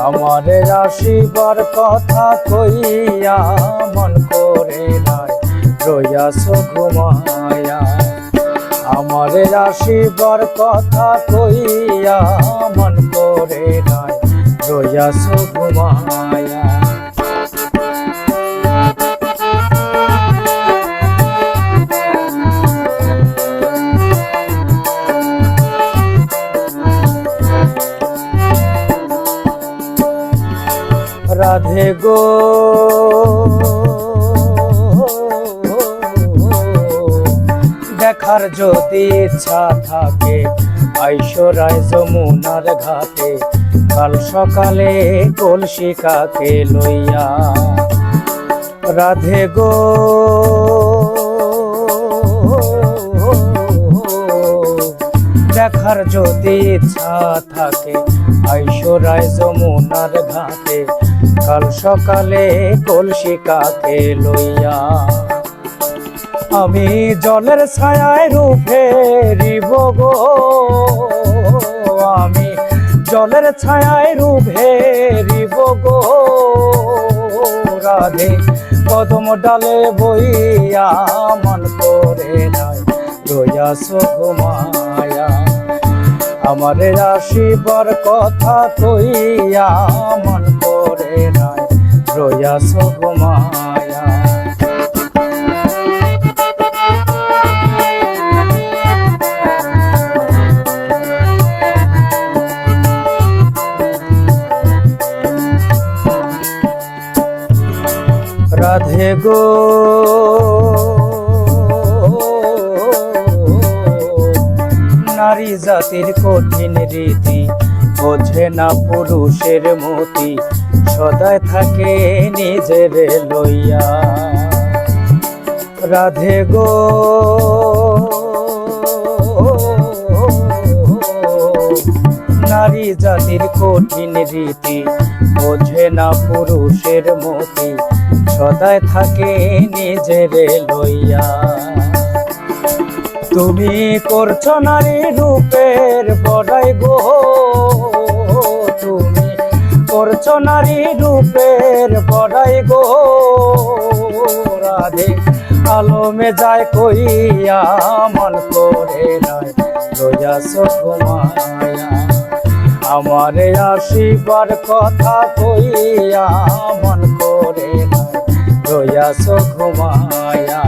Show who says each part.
Speaker 1: আমারে আসিবার কথা কইয়া মন করে নাই রইয়াছ ঘুমায়া। আমারে আসিবার কথা কইয়া মন করে নাই রইয়াছ ঘুমায়া। রাধে গো দেখার যদি ইচ্ছা থাকে আইসরায় যমুনার ঘাটে কাল সকালে কলসিকাকে লইয়া। রাধে গো দেখার যদি ইচ্ছা থাকে আইসরায় যমুনার ঘাটে কাল সকালে কলসিকাকে লইয়া। আমি জলের ছায়ায় রূপে রিব গো, আমি জলের ছায়ায় রূপে রিব গো। রাধে কদম ডালে বইয়া মন করে নাই রইয়াছ ঘুমায়া। আমারে আসিবার কথা কইয়া মন করে নাই রইয়াছ ঘুমায়া। রাধে গো নারী জাতির কঠিন রীতি বোঝে না পুরুষের মতি সদায় থাকে নিজের লইয়া। রাধে গো নারী জাতির কঠিন রীতি বোঝে না পুরুষের মতি সদায় থাকে নিজের লইয়া। তুমি করছো নারী রূপের বড়াই গো, তুমি করছো নারী রূপের বড়াই গো। রাধে আলমে যায় কইয়া মন করে নাই রইয়াছ ঘুমায়া। আমারে আসিবার কথা কইয়া মন করে নাই রইয়াছ ঘুমায়া।